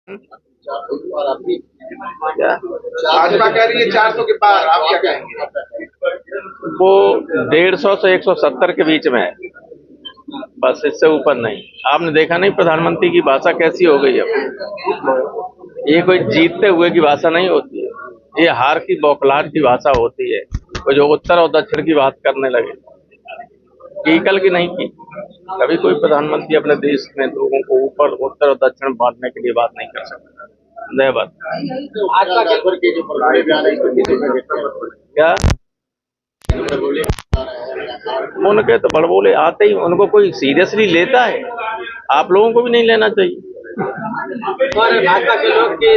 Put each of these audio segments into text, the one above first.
और आप भी क्या भाजपा कह रही है 400 के पार, आप क्या कहेंगे? वो 150 से 170 के बीच में है, बस इससे ऊपर नहीं। आपने देखा नहीं प्रधानमंत्री की भाषा कैसी हो गई अब। ये कोई जीतते हुए की भाषा नहीं होती है, ये हार की बौखलाहट की भाषा होती है। वो जो उत्तर और दक्षिण की बात करने लगे, की कल की नहीं की। कभी कोई प्रधानमंत्री अपने देश में लोगों को ऊपर उत्तर और दक्षिण बांटने के लिए बात नहीं कर सकता। नया बात भाजपा के ऊपर के जो बड़े बयान है इसको किसी में देखते हैं क्या बोले उनके तो बड़बोले आते ही, उनको कोई सीरियसली लेता है? आप लोगों को भी नहीं लेना चाहिए। और भाजपा के लोग की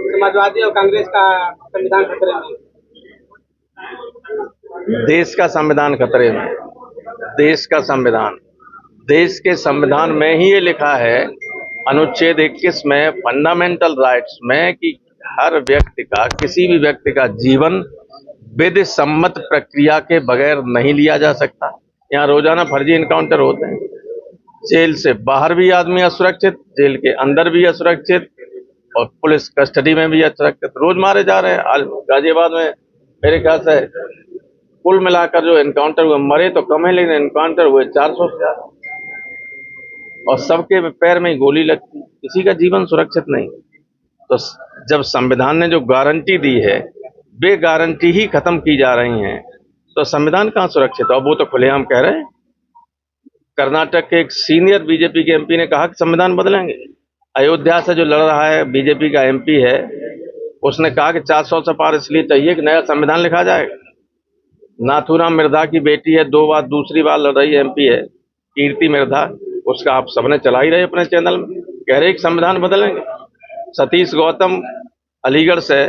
समाजवादी और कांग्रेस का संविधान खतरे में। देश का संविधान खतरे में? देश का संविधान, देश के संविधान में ही ये लिखा है, अनुच्छेद 21 में, फंडामेंटल राइट्स में, कि हर व्यक्ति का, किसी भी व्यक्ति का जीवन विधि सम्मत प्रक्रिया के बगैर नहीं लिया जा सकता। यहाँ रोजाना फर्जी इनकाउंटर होते हैं। जेल से बाहर भी आदमी असुरक्षित, जेल के अंदर भी असुरक्षित, और पुलिस कस्टडी में भी असुरक्षित। रोज मारे जा रहे हैं। गाजियाबाद में मेरे ख्याल से कुल मिलाकर जो एनकाउंटर हुए, मरे तो कम है लेकिन एनकाउंटर हुए 400 से ज्यादा, और सबके पैर में गोली लगती, किसी का जीवन सुरक्षित नहीं। तो जब संविधान ने जो गारंटी दी है, वे गारंटी ही खत्म की जा रही हैं, तो संविधान कहाँ सुरक्षित है? और वो तो खुलेआम कह रहे हैं। कर्नाटक के एक सीनियर बीजेपी के एमपी ने कहा कि संविधान बदलेंगे। अयोध्या से जो लड़ रहा है बीजेपी का एमपी है, उसने कहा कि 400 से पार इसलिए चाहिए कि नया संविधान लिखा जाएगा। नाथूराम मिर्धा की बेटी है, 2 बार दूसरी बार लड़ रही एमपी है, कीर्ति मिर्धा, उसका आप सबने चला ही रहे अपने चैनल में, कह रहे कि संविधान बदलेंगे। सतीश गौतम अलीगढ़ से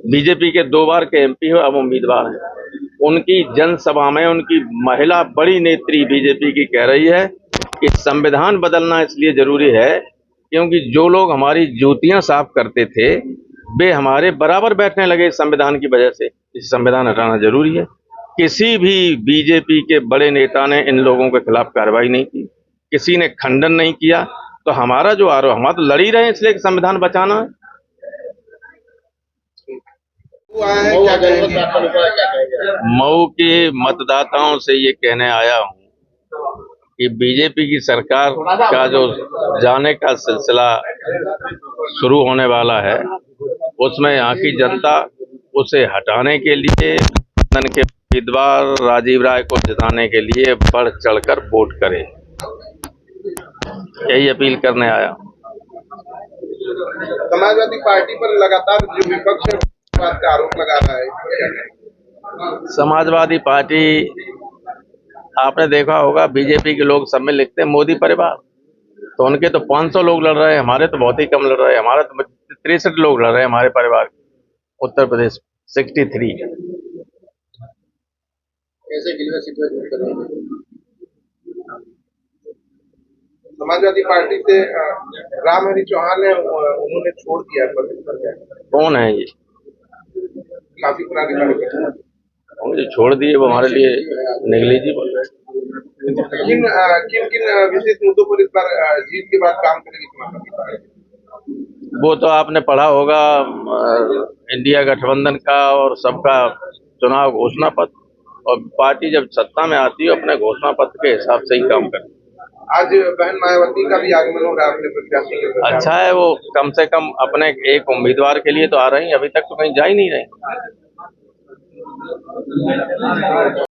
बीजेपी के 2 बार के एमपी हो, अब उम्मीदवार हैं। उनकी जनसभा में उनकी महिला बड़ी नेत्री बीजेपी की कह रही है कि संविधान बदलना इसलिए जरूरी है क्योंकि जो लोग हमारी जूतियां साफ करते थे, वे हमारे बराबर बैठने लगे इस संविधान की वजह से। इस संविधान हटाना जरूरी है। किसी भी बीजेपी के बड़े नेता ने इन लोगों के खिलाफ कार्रवाई नहीं की, किसी ने खंडन नहीं किया। तो हमारा जो आरोप, हम तो लड़ ही रहे हैं इसलिए कि संविधान बचाना है। क्या कहेंगे? मऊ के मतदाताओं से ये कहने आया हूं कि बीजेपी की सरकार का जो जाने का सिलसिला शुरू होने वाला है, उसमें यहाँ की जनता उसे हटाने के लिए, सदन के उम्मीदवार राजीव राय को जिताने के लिए बढ़ चढ़कर वोट करे, यही अपील करने आया। समाजवादी पार्टी पर लगातार जो विपक्ष है इस बात का आरोप लगा रहा है। समाजवादी पार्टी, आपने देखा होगा बीजेपी के लोग सब में लिखते हैं मोदी परिवार, तो उनके तो 500 लोग लड़ रहे हैं, हमारे तो बहुत ही कम लड़ रहे हैं। हमारे तो 63 लोग लड़ रहे हैं हमारे परिवार के, उत्तर प्रदेश 63। कैसे गिलवे सीट में दूर करेंगे? समाजवादी पार्टी से रामहरि चौहान ने उन्होंने छोड़ दिया है। कौन है ये? काफी पुराने कार्यकर्ता हैं। जो छोड़ दिए वो हमारे लिए नेग्लिजिबल है। किन किन विशेष मुद्दों पर इस बार जीत के बाद काम करेगी समाजवादी पार्टी? वो तो आपने पढ़ा होगा, इंडिया गठबंधन का और सबका चुनाव घोषणा पत्र, और पार्टी जब सत्ता में आती है अपने घोषणा पत्र के हिसाब से ही काम करती है। आज बहन मायावती का भी आगमन हो रहा है अपने प्रत्याशी के साथ। अच्छा है, वो कम से कम अपने एक उम्मीदवार के लिए तो आ रही हैं, अभी तक तो कहीं जा ही नहीं रही।